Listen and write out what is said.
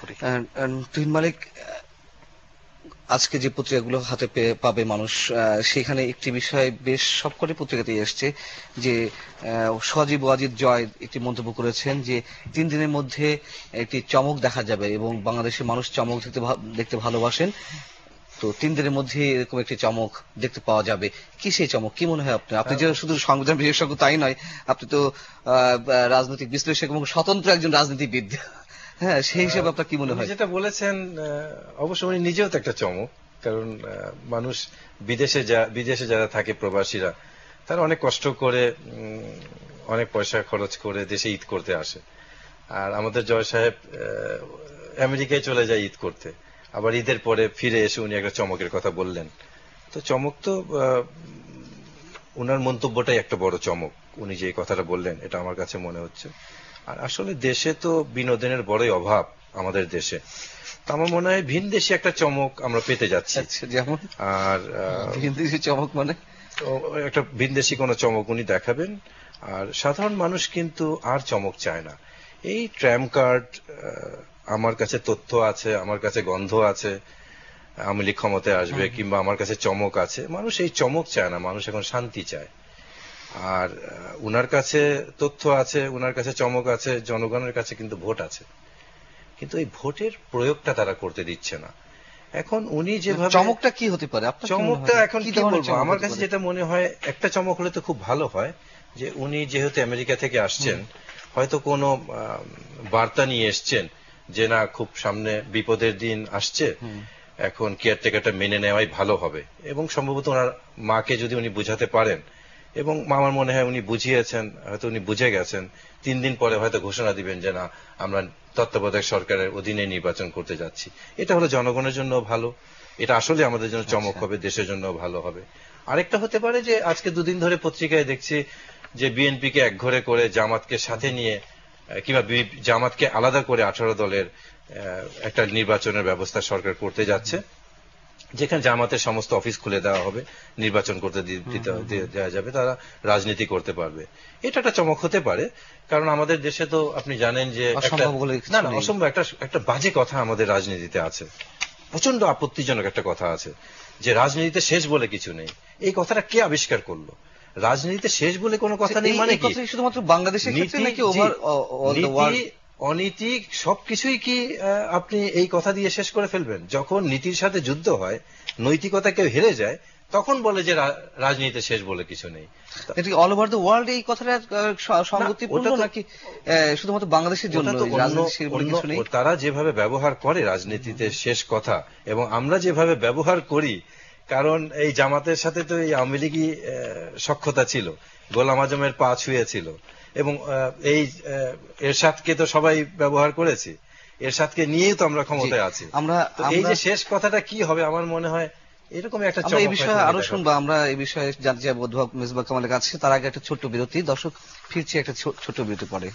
করি। তুহিন মালিক, আজকে যে পত্রিকাগুলো হাতে পাবে মানুষ, সেখানে একটি বিষয় বেশ সবকটি পত্রিকাতেই এসছে যে সজীব ওয়াজিদ জয় একটি মন্তব্য করেছেন যে 3 দিনের মধ্যে একটি চমক দেখা যাবে এবং বাংলাদেশের মানুষ চমক দেখতে ভালোবাসেন। তো 3 দিনের মধ্যে এরকম একটি চমক দেখতে পাওয়া যাবে। কি সেই চমক? কি মনে হয় আপনার? আপনি যে শুধু সংবিধান বিশেষজ্ঞ তাই নয়, আপনি তো রাজনৈতিক বিশ্লেষক এবং স্বতন্ত্র একজন রাজনীতিবিদ। হ্যাঁ, সেই হিসেবে আপনার কি মনে হয়? যেটা বলেছেন, অবশ্য উনি নিজেও তো একটা চমক। কারণ মানুষ বিদেশে যারা থাকে, প্রবাসীরা, তারা অনেক কষ্ট করে, অনেক পয়সা খরচ করে দেশে ঈদ করতে আসে। আর আমাদের জয় সাহেব আমেরিকায় চলে যায় ঈদ করতে, আবার ঈদের পরে ফিরে এসে উনি একটা চমকের কথা বললেন। তো চমক তো উনার মন্তব্যটাই একটা বড় চমক। উনি যে কথাটা বললেন, এটা আমার কাছে মনে হচ্ছে। আর আসলে দেশে তো বিনোদনের বড়ই অভাব আমাদের দেশে। তো আমার মনে হয় ভিনদেশী একটা চমক আমরা পেতে যাচ্ছি। যেমন? আর ভিনদেশী চমক মানে একটা ভিনদেশী কোনো চমক উনি দেখাবেন। আর সাধারণ মানুষ কিন্তু আর চমক চায় না। এই ট্রাম কার্ড, আমার কাছে তথ্য আছে, আমার কাছে গন্ধ আছে, আওয়ামী লীগ ক্ষমতায় আসবে, কিংবা আমার কাছে চমক আছে, মানুষ এই চমক চায় না, মানুষ এখন শান্তি চায়। আর উনার কাছে তথ্য আছে, উনার কাছে চমক আছে, জনগণের কাছে কিন্তু ভোট আছে, কিন্তু এই ভোটের প্রয়োগটা তারা করতে দিচ্ছে না। এখন উনি যেভাবে, চমকটা কি হতে পারে? চমকটা এখন কি বলবো, আমার কাছে যেটা মনে হয়, একটা চমক হলে তো খুব ভালো হয়, যে উনি যেহেতু আমেরিকা থেকে আসছেন, হয়তো কোনো বার্তা নিয়ে এসছেন যে না, খুব সামনে বিপদের দিন আসছে, এখন কেয়ারটেকারটা মেনে নেওয়াই ভালো হবে। এবং সম্ভবত ওনার মাকে যদি উনি বুঝাতে পারেন, এবং আমার মনে হয় উনি বুঝিয়েছেন, হয়তো উনি বুঝে গেছেন, 3 দিন পরে হয়তো ঘোষণা দিবেন যে না, আমরা তত্ত্বাবধায়ক সরকারের অধীনে নির্বাচন করতে যাচ্ছি। এটা হলো জনগণের জন্য ভালো, এটা আসলে আমাদের জন্য চমক হবে, দেশের জন্য ভালো হবে। আরেকটা হতে পারে যে আজকে 2 দিন ধরে পত্রিকায় দেখছি যে বিএনপিকে একঘরে করে জামাতকে সাথে নিয়ে, কিংবা জামাতকে আলাদা করে 18 দলের একটা নির্বাচনের ব্যবস্থা সরকার করতে যাচ্ছে, যেখানে জামাতের সমস্ত অফিস খুলে দেওয়া হবে, নির্বাচন করতে দেওয়া যাবে, তারা রাজনীতি করতে পারবে। এটা একটা চমক হতে পারে। কারণ আমাদের দেশে তো আপনি জানেন যে অসম্ভব একটা বাজে কথা আমাদের রাজনীতিতে আছে, প্রচন্ড আপত্তিজনক একটা কথা আছে, যে রাজনীতিতে শেষ বলে কিছু নেই। এই কথাটা কে আবিষ্কার করলো? রাজনীতিতে শেষ বলে কোনো কথা নেই মানে কি? শুধুমাত্র বাংলাদেশের ক্ষেত্রে নাকি অনীতি সবকিছুই কি আপনি এই কথা দিয়ে শেষ করে ফেলবেন? যখন নীতির সাথে যুদ্ধ হয়, নৈতিকতা কেউ হেরে যায়, তখন বলে যে রাজনীতিতে শেষ বলে কিছু নেই। অল ওভার দ্য ওয়ার্ল্ড এই কথাটা সংগতিপূর্ণ নাকি শুধুমাত্র বাংলাদেশের জন্য? তারা যেভাবে ব্যবহার করে রাজনীতিতে শেষ কথা, এবং আমরা যেভাবে ব্যবহার করি, কারণ এই জামাতের সাথে তো এই আওয়ামী লীগই সখ্যতা ছিল, গোলাম আজমের পা ছুঁয়েছিল, এবং এই এরশাদকে তো সবাই ব্যবহার করেছি, এরশাদকে নিয়েই তো আমরা ক্ষমতায় আছি। এই যে শেষ কথাটা কি হবে, আমার মনে হয় এরকম একটা চমক। এই বিষয়ে আরো শুনবো, আমরা এই বিষয়ে জানতে চাইবো অধ্যাপক মেজবাহ কামালের কাছে। তার আগে একটা ছোট্ট বিরতি। দর্শক, ফিরছি একটা ছোট্ট বিরতি পরে।